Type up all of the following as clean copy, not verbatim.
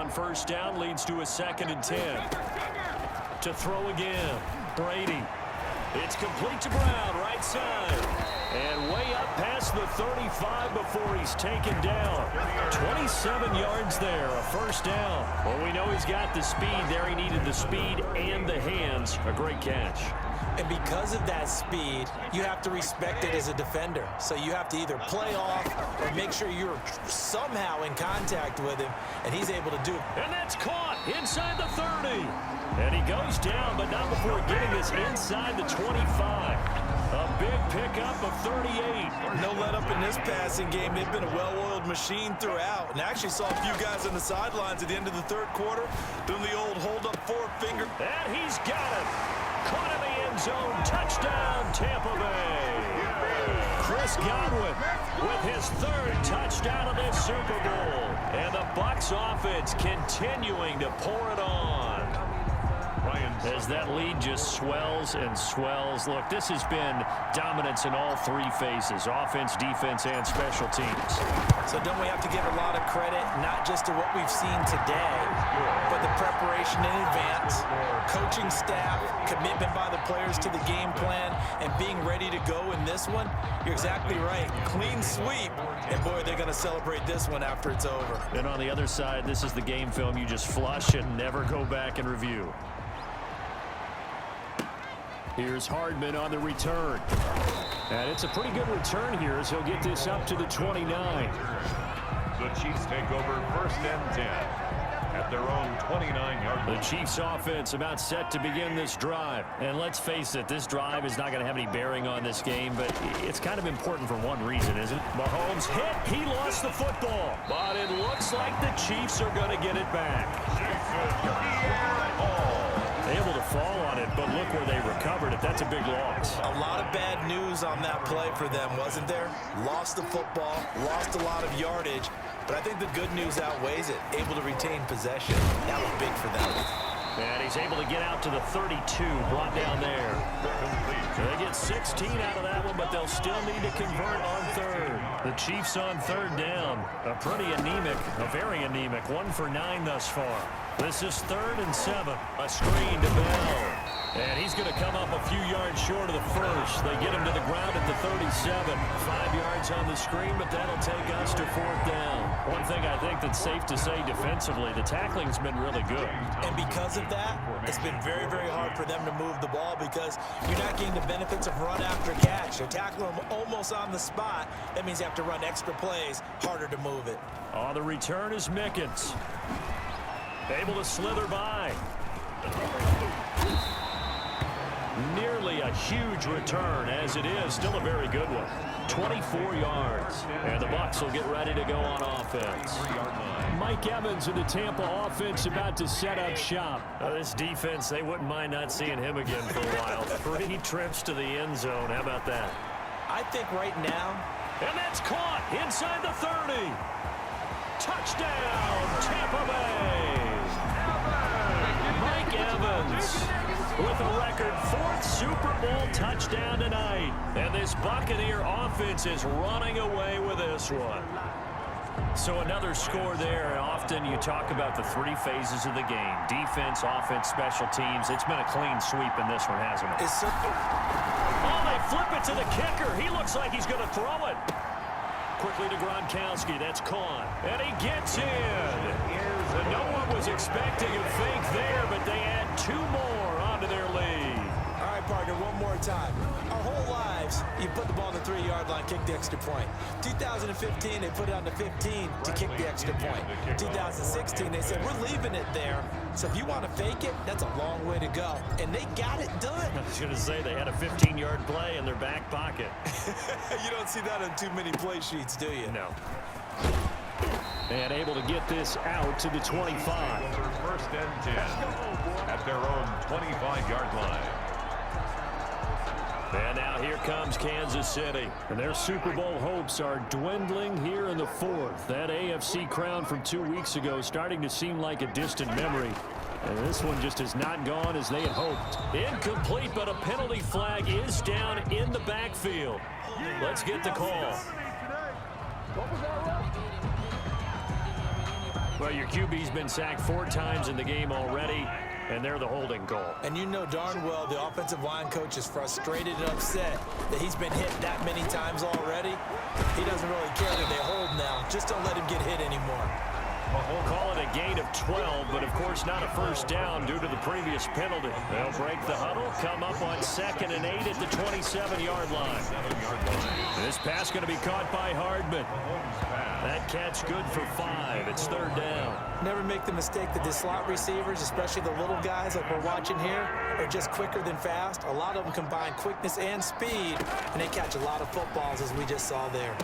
on first down leads to a 2nd and 10. To throw again, Brady. It's complete to Brown, right side. And way up past the 35 before he's taken down. 27 yards there, a first down. Well, we know he's got the speed there. He needed the speed and the hands. A great catch. And because of that speed, you have to respect it as a defender. So you have to either play off or make sure you're somehow in contact with him, and he's able to do it. And that's caught inside the 30. And he goes down, but not before getting this inside the 25. A big pickup of 38. No let up in this passing game. They've been a well-oiled machine throughout. And I actually saw a few guys on the sidelines at the end of the 3rd quarter doing the old hold-up forefinger. And he's got it. Caught in the end zone. Touchdown, Tampa Bay. Chris Godwin with his 3rd touchdown of this Super Bowl. And the Bucs offense continuing to pour it on. As that lead just swells and swells. Look, this has been dominance in all 3 phases, offense, defense, and special teams. So don't we have to give a lot of credit, not just to what we've seen today, but the preparation in advance, coaching staff, commitment by the players to the game plan, and being ready to go in this one? You're exactly right. Clean sweep. And, boy, they're going to celebrate this one after it's over. And on the other side, this is the game film you just flush and never go back and review. Here's Hardman on the return. And it's a pretty good return here as he'll get this up to the 29. The Chiefs take over 1st and 10 at their own 29-yard line. The Chiefs offense about set to begin this drive. And let's face it, this drive is not going to have any bearing on this game, but it's kind of important for one reason, isn't it? Mahomes hit. He lost the football. But it looks like the Chiefs are going to get it back. Able to fall on it, but look where they recovered it. That's a big loss. A lot of bad news on that play for them, wasn't there? Lost the football, lost a lot of yardage, but I think the good news outweighs it. Able to retain possession. That was big for them. And he's able to get out to the 32, brought down there. They get 16 out of that one, but they'll still need to convert on 3rd. The Chiefs on 3rd down. A pretty anemic, a very anemic, 1 for 9 thus far. This is 3rd and 7. A screen to Bell. And he's going to come up a few yards short of the first. They get him to the ground at the 37. 5 yards on the screen, but that'll take us to 4th down. One thing I think that's safe to say defensively, the tackling's been really good. And because of that, it's been very, very hard for them to move the ball because you're not getting the benefits of run after catch. They're tackling them almost on the spot. That means you have to run extra plays, harder to move it. On the return is Mickens. Able to slither by. Nearly a huge return, as it is. Still a very good one. 24 yards. And the Bucs will get ready to go on offense. Mike Evans of the Tampa offense about to set up shop. This defense, they wouldn't mind not seeing him again for a while. 3 trips to the end zone. How about that? I think right now. And that's caught inside the 30. Touchdown, Tampa Bay. Mike Evans with a record 4th Super Bowl touchdown tonight. And this Buccaneer offense is running away with this one. So another score there. Often you talk about the 3 phases of the game. Defense, offense, special teams. It's been a clean sweep in this one, hasn't it? Oh, they flip it to the kicker. He looks like he's going to throw it. Quickly to Gronkowski. That's caught. And he gets in. And no one was expecting a fake there, but they add 2 more onto their lead. All right, partner, one more time. Our whole lives, you put the ball on the 3-yard line, kick the extra point. 2015, they put it on the 15 to kick the extra point. 2016, they said, we're leaving it there. So if you want to fake it, that's a long way to go. And they got it done. I was going to say they had a 15-yard play in their back pocket. You don't see that on too many play sheets, do you? No. And able to get this out to the 25. 1st and 10 at their own 25-yard line. And now here comes Kansas City. And their Super Bowl hopes are dwindling here in the 4th. That AFC crown from 2 weeks ago starting to seem like a distant memory. And this one just has not gone as they had hoped. Incomplete, but a penalty flag is down in the backfield. Let's get the call. Well, your QB's been sacked 4 times in the game already, and they're the holding call. And you know darn well the offensive line coach is frustrated and upset that he's been hit that many times already. He doesn't really care that they hold now. Just don't let him get hit anymore. We'll call it a gain of 12, but of course not a first down due to the previous penalty. They'll break the huddle, come up on 2nd and 8 at the 27-yard line. This pass going to be caught by Hardman. That catch good for 5. It's 3rd down. Never make the mistake that the slot receivers, especially the little guys like we're watching here, are just quicker than fast. A lot of them combine quickness and speed, and they catch a lot of footballs, as we just saw there.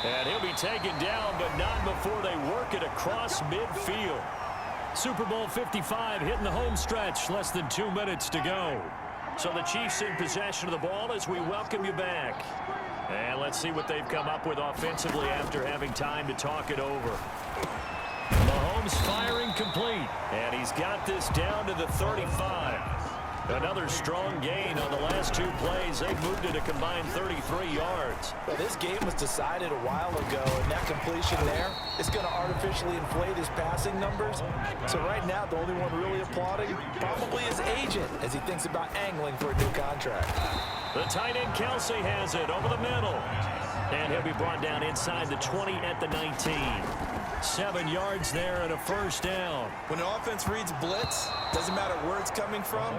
And he'll be taken down, but not before they work it across midfield. Super Bowl 55 hitting the home stretch, less than 2 minutes to go. So the Chiefs in possession of the ball as we welcome you back. And let's see what they've come up with offensively after having time to talk it over. Mahomes firing complete, and he's got this down to the 35. Another strong gain on the last 2 plays. They've moved it a combined 33 yards. Well, this game was decided a while ago, and that completion there is going to artificially inflate his passing numbers. So right now, the only one really applauding probably his agent as he thinks about angling for a new contract. The tight end Kelsey has it over the middle. And he'll be brought down inside the 20 at the 19. 7 yards there and a first down. When an offense reads blitz, doesn't matter where it's coming from,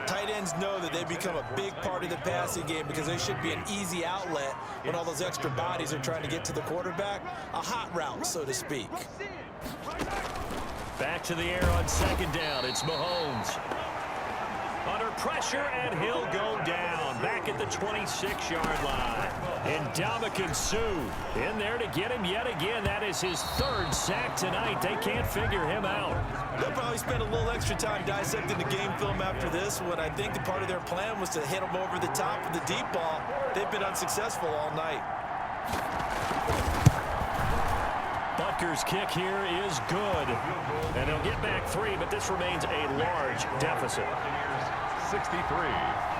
tight ends know that they become a big part of the passing game because they should be an easy outlet when all those extra bodies are trying to get to the quarterback. A hot route, so to speak. Back to the air on 2nd down. It's Mahomes. Under pressure, and he'll go down. Back at the 26-yard line. And Ndamukong Suh in there to get him yet again. That is his 3rd sack tonight. They can't figure him out. They'll probably spend a little extra time dissecting the game film after this one. I think the part of their plan was to hit him over the top of the deep ball. They've been unsuccessful all night. Butker's kick here is good. And they'll get back 3, but this remains a large deficit. 63.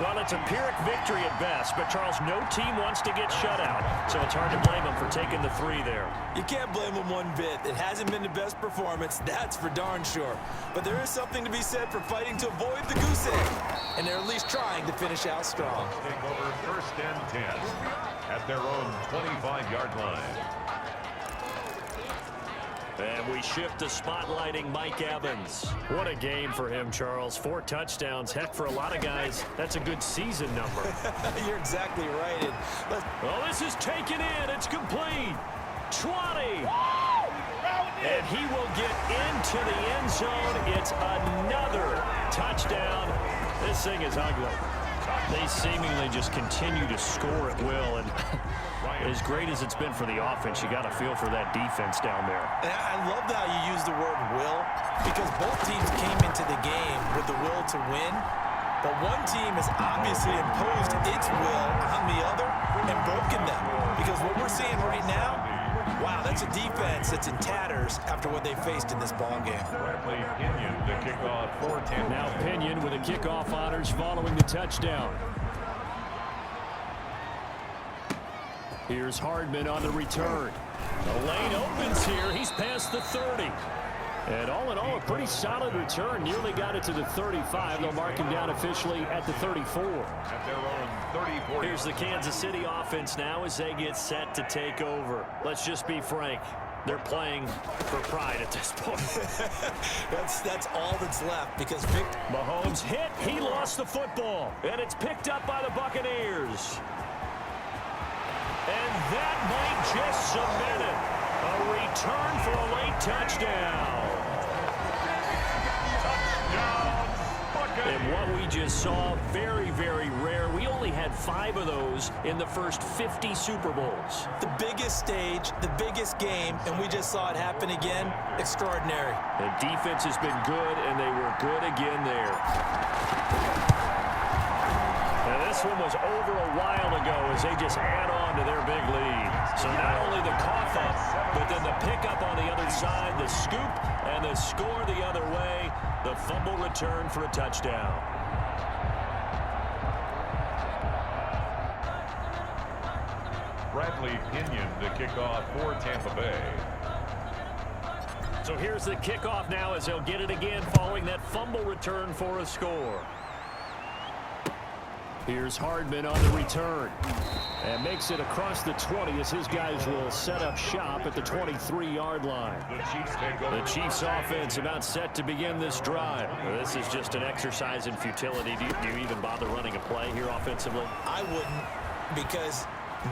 Well, it's a Pyrrhic victory at best, but Charles, no team wants to get shut out, so it's hard to blame them for taking the 3 there. You can't blame them one bit. It hasn't been the best performance, that's for darn sure. But there is something to be said for fighting to avoid the goose egg, and they're at least trying to finish out strong. Take over 1st and 10 at their own 25-yard line. And we shift to spotlighting Mike Evans. What a game for him, Charles. 4 touchdowns. Heck, for a lot of guys, that's a good season number. You're exactly right. Well, this is taken in. It's complete. 20. And he will get into the end zone. It's another touchdown. This thing is ugly. They seemingly just continue to score at will. And as great as it's been for the offense, you got to feel for that defense down there. And I love how you use the word will, because both teams came into the game with the will to win, but one team has obviously imposed its will on the other and broken them. Because what we're seeing right now, wow, that's a defense that's in tatters after what they faced in this ballgame. Pinion to kick off for Tampa. Now Pinion with a kickoff honors following the touchdown. Here's Hardman on the return. The lane opens here. He's past the 30. And all in all, a pretty solid return. Nearly got it to the 35. They'll mark him down officially at the 34. At their own 34. Here's the Kansas City offense now as they get set to take over. Let's just be frank. They're playing for pride at this point. That's all that's left because Mahomes hit. He lost the football. And it's picked up by the Buccaneers. And that might just cement it. A return for a late touchdown. And what we just saw, very, very rare. We only had 5 of those in the first 50 Super Bowls. The biggest stage, the biggest game, and we just saw it happen again. Extraordinary. The defense has been good, and they were good again there. And this one was over a while ago as they just add on to their big lead. So not only the cough up, but then the pickup on the other side, the scoop, and the score the other way. The fumble return for a touchdown. Bradley Pinion to kick off for Tampa Bay. So here's the kickoff now as they'll get it again following that fumble return for a score. Here's Hardman on the return. And makes it across the 20 as his guys will set up shop at the 23-yard line. The Chiefs offense about set to begin this drive. This is just an exercise in futility. Do you even bother running a play here offensively? I wouldn't, because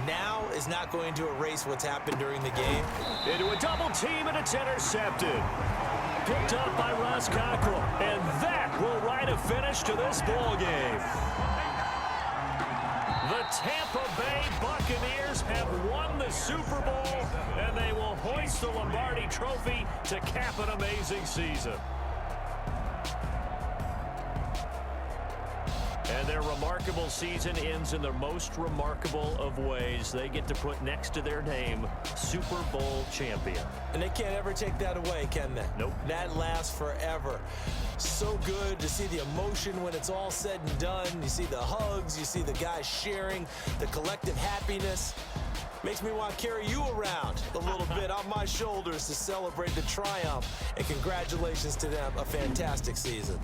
now is not going to erase what's happened during the game. Into a double team, and it's intercepted. Picked up by Ross Cockrell. And that will write a finish to this ball game. The Tampa Bay Buccaneers have won the Super Bowl, and they will hoist the Lombardi Trophy to cap an amazing season. And their remarkable season ends in the most remarkable of ways. They get to put next to their name, Super Bowl champion. And they can't ever take that away, can they? Nope. That lasts forever. So good to see the emotion when it's all said and done. You see the hugs, you see the guys sharing, the collective happiness. Makes me want to carry you around a little bit on my shoulders to celebrate the triumph. And congratulations to them, a fantastic season.